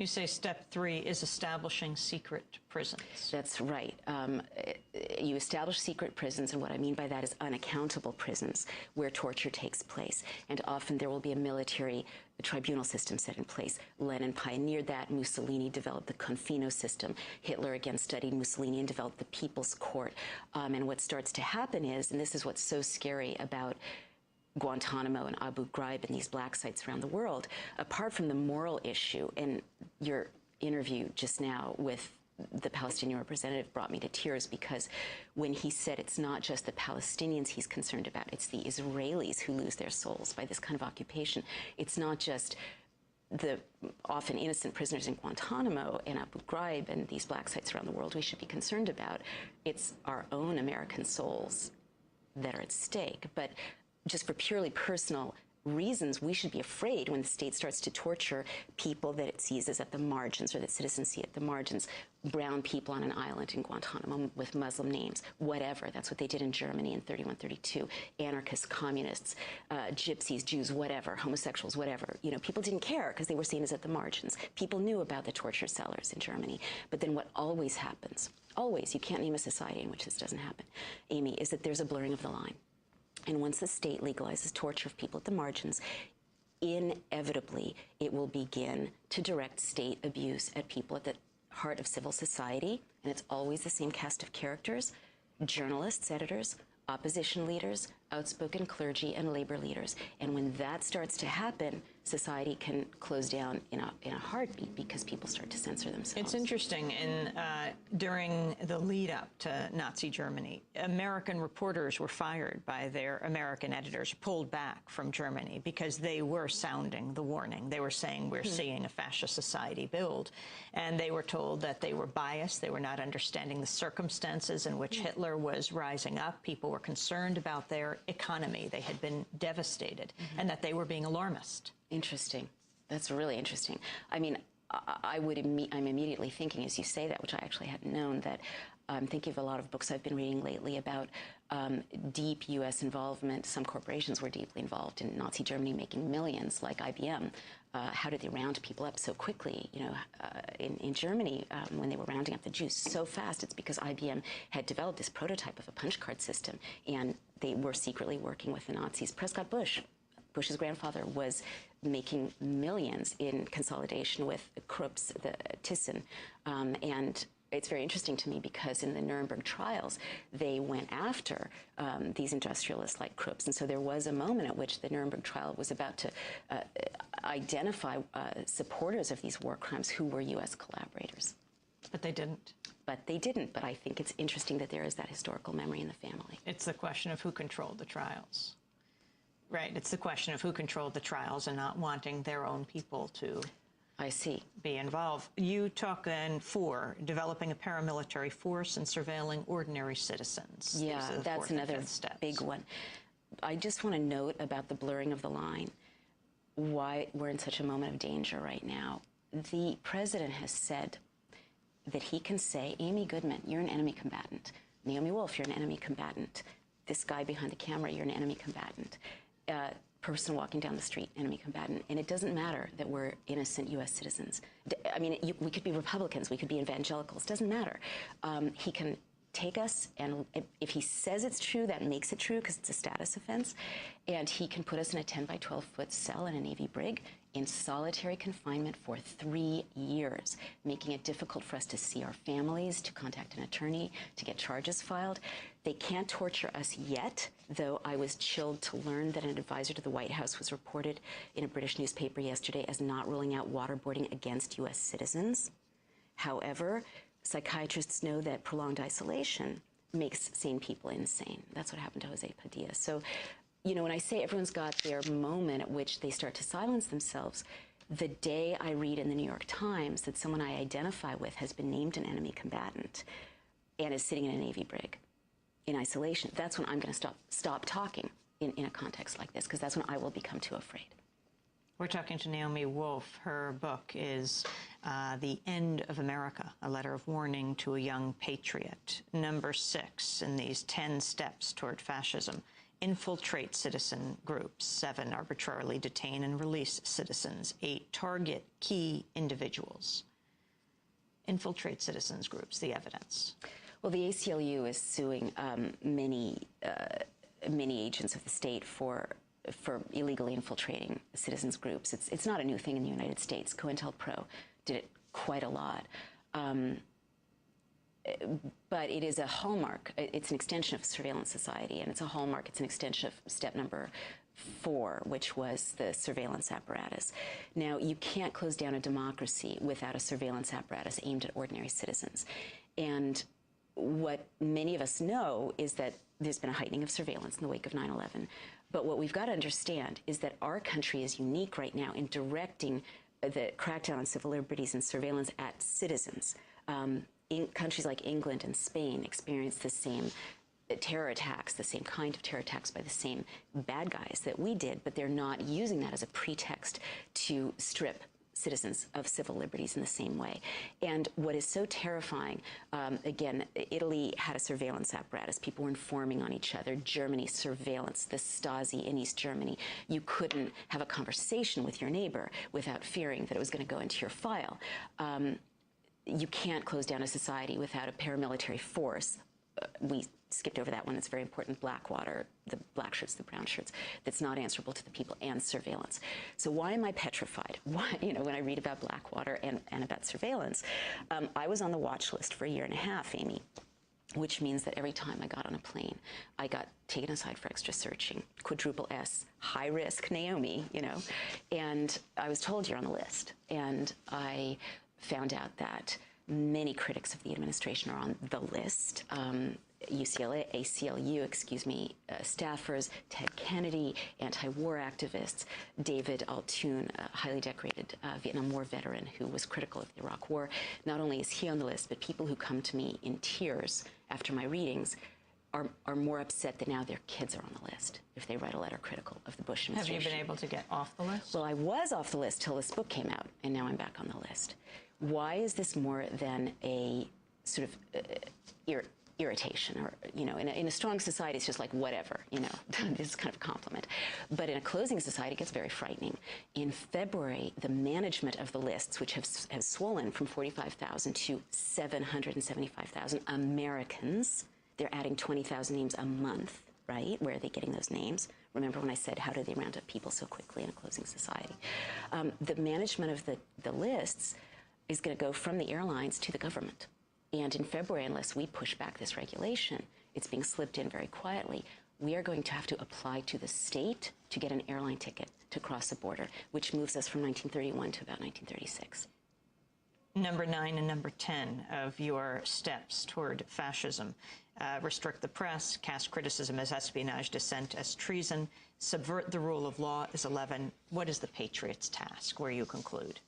You say step 3 is establishing secret prisons. That's right. You establish secret prisons, and what I mean by that is unaccountable prisons where torture takes place. And often there will be a military tribunal system set in place. Lenin pioneered that. Mussolini developed the Confino system. Hitler again studied Mussolini and developed the People's Court. And what starts to happen is, and this is what's so scary about Guantanamo and Abu Ghraib and these black sites around the world, apart from the moral issue, and your interview just now with the Palestinian representative brought me to tears, because when he said it's not just the Palestinians he's concerned about, it's the Israelis who lose their souls by this kind of occupation. It's not just the often innocent prisoners in Guantanamo and Abu Ghraib and these black sites around the world we should be concerned about. It's our own American souls that are at stake. But just for purely personal reasons, we should be afraid when the state starts to torture people that it sees as at the margins, or that citizens see at the margins. Brown people on an island in Guantanamo with Muslim names, whatever. That's what they did in Germany in 31, 32. Anarchists, communists, gypsies, Jews, whatever, homosexuals, whatever. You know, people didn't care because they were seen as at the margins. People knew about the torture cellars in Germany. But then what always happens, always, you can't name a society in which this doesn't happen, Amy, is that there's a blurring of the line. And once the state legalizes torture of people at the margins, inevitably it will begin to direct state abuse at people at the heart of civil society. And it's always the same cast of characters: journalists, editors, opposition leaders, outspoken clergy, and labor leaders. And when that starts to happen, society can close down in a heartbeat, because people start to censor themselves. It's interesting, during the lead-up to Nazi Germany, American reporters were fired by their American editors, pulled back from Germany, because they were sounding the warning. They were saying, we're seeing a fascist society build. And they were told that they were biased, they were not understanding the circumstances in which Hitler was rising up. People were concerned about their economy. They had been devastated, and that they were being alarmist. Interesting. That's really interesting. I mean, I'm immediately thinking, as you say that, which I actually hadn't known, that I'm thinking of a lot of books I've been reading lately about deep U.S. involvement. Some corporations were deeply involved in Nazi Germany, making millions, like IBM. How did they round people up so quickly? You know, in Germany, when they were rounding up the Jews so fast, it's because IBM had developed this prototype of a punch card system, and they were secretly working with the Nazis. Prescott Bush, Bush's grandfather, was making millions in consolidation with Krupps, the Thyssen, and it's very interesting to me because in the Nuremberg trials, they went after these industrialists like Krupps. And so there was a moment at which the Nuremberg trial was about to identify supporters of these war crimes who were U.S. collaborators. But they didn't. But they didn't. But I think it's interesting that there is that historical memory in the family. It's the question of who controlled the trials. Right. It's the question of who controlled the trials and not wanting their own people to be involved. You talk in 4, developing a paramilitary force and surveilling ordinary citizens. Yeah, that's another big one. I just want to note about the blurring of the line, why we're in such a moment of danger right now. The president has said that he can say, Amy Goodman, you're an enemy combatant. Naomi Wolf, you're an enemy combatant. This guy behind the camera, you're an enemy combatant. Person walking down the street, enemy combatant. And it doesn't matter that we're innocent U.S. citizens. I mean, we could be Republicans, we could be evangelicals, doesn't matter. He can take us, and if he says it's true, that makes it true because it's a status offense, and he can put us in a 10 by 12-foot cell in a Navy brig in solitary confinement for 3 years, making it difficult for us to see our families, to contact an attorney, to get charges filed. They can't torture us yet, though I was chilled to learn that an advisor to the White House was reported in a British newspaper yesterday as not ruling out waterboarding against U.S. citizens. However, psychiatrists know that prolonged isolation makes sane people insane. That's what happened to Jose Padilla. So, you know, when I say everyone's got their moment at which they start to silence themselves, the day I read in the New York Times that someone I identify with has been named an enemy combatant and is sitting in a Navy brig in isolation, that's when I'm going to stop talking in a context like this, because that's when I will become too afraid. We're talking to Naomi Wolf. Her book is The End of America, a letter of warning to a young patriot. Number 6 in these 10 steps toward fascism. infiltrate citizen groups. 7, arbitrarily detain and release citizens. 8, target key individuals. Infiltrate citizens groups, the evidence. Well, the ACLU is suing many agents of the state for illegally infiltrating citizens groups. It's not a new thing in the United States. COINTELPRO did it quite a lot. But it is a hallmark. It's an extension of surveillance society, and it's a hallmark. It's an extension of step number 4, which was the surveillance apparatus. Now, you can't close down a democracy without a surveillance apparatus aimed at ordinary citizens. And what many of us know is that there's been a heightening of surveillance in the wake of 9/11. But what we've got to understand is that our country is unique right now in directing the crackdown on civil liberties and surveillance at citizens. Countries like England and Spain experienced the same terror attacks, the same kind of terror attacks by the same bad guys that we did, but they're not using that as a pretext to strip citizens of civil liberties in the same way. And what is so terrifying, again, Italy had a surveillance apparatus. People were informing on each other. Germany, surveillance, the Stasi in East Germany. You couldn't have a conversation with your neighbor without fearing that it was going to go into your file. You can't close down a society without a paramilitary force. We skipped over that one. It's very important. Blackwater, the black shirts, the brown shirts, that's not answerable to the people, and surveillance. So why am I petrified? Why, when I read about Blackwater and about surveillance, I was on the watch list for 1.5 years, Amy, which means that every time I got on a plane, I got taken aside for extra searching, quadruple S, high risk Naomi, and I was told you're on the list. And I found out that many critics of the administration are on the list. UCLA, ACLU, staffers, Ted Kennedy, anti-war activists, David Altoon, a highly decorated Vietnam War veteran who was critical of the Iraq War. Not only is he on the list, but people who come to me in tears after my readings are more upset that now their kids are on the list if they write a letter critical of the Bush administration. Have you been able to get off the list? Well, I was off the list till this book came out, and now I'm back on the list. Why is this more than a sort of irritation, or in a strong society it's just like whatever, this is kind of a compliment, but in a closing society it gets very frightening. In February, the management of the lists, which have swollen from 45,000 to 775,000 Americans, they're adding 20,000 names a month, right? Where are they getting those names? Remember when I said, how do they round up people so quickly in a closing society? The management of the lists is going to go from the airlines to the government. And in February, unless we push back this regulation, it's being slipped in very quietly. We are going to have to apply to the state to get an airline ticket to cross the border, which moves us from 1931 to about 1936. Number 9 and number 10 of your steps toward fascism. Restrict the press, cast criticism as espionage, dissent as treason, subvert the rule of law is 11. What is the Patriots' task, where you conclude?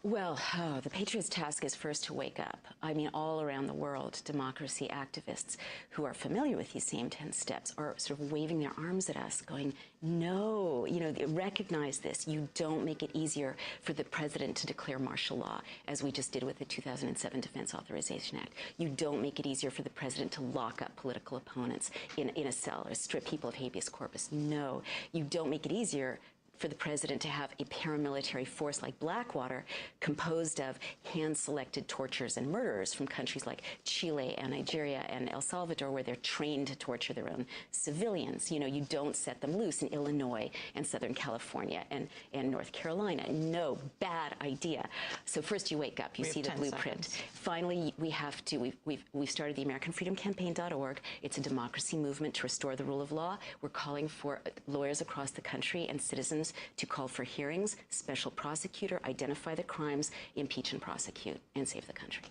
Well, the Patriots' task is first to wake up. I mean, all around the world, democracy activists who are familiar with these same 10 steps are sort of waving their arms at us, going, no, recognize this. You don't make it easier for the president to declare martial law, as we just did with the 2007 Defense Authorization Act. You don't make it easier for the president to lock up political opponents in a cell or strip people of habeas corpus. No, you don't make it easier for the president to have a paramilitary force like Blackwater composed of hand-selected torturers and murderers from countries like Chile and Nigeria and El Salvador, where they're trained to torture their own civilians. You don't set them loose in Illinois and Southern California and North Carolina. No, bad idea. So first you wake up, you see the blueprint. Finally, we've started the AmericanFreedomCampaign.org. It's a democracy movement to restore the rule of law. We're calling for lawyers across the country and citizens to call for hearings, special prosecutor, identify the crimes, impeach and prosecute, and save the country.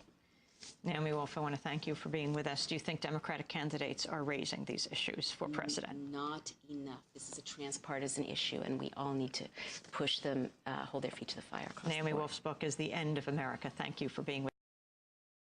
Naomi Wolf, I want to thank you for being with us. Do you think Democratic candidates are raising these issues for president? Not enough. This is a transpartisan issue, and we all need to push them, hold their feet to the fire. Naomi Wolf's book is The End of America. Thank you for being with us.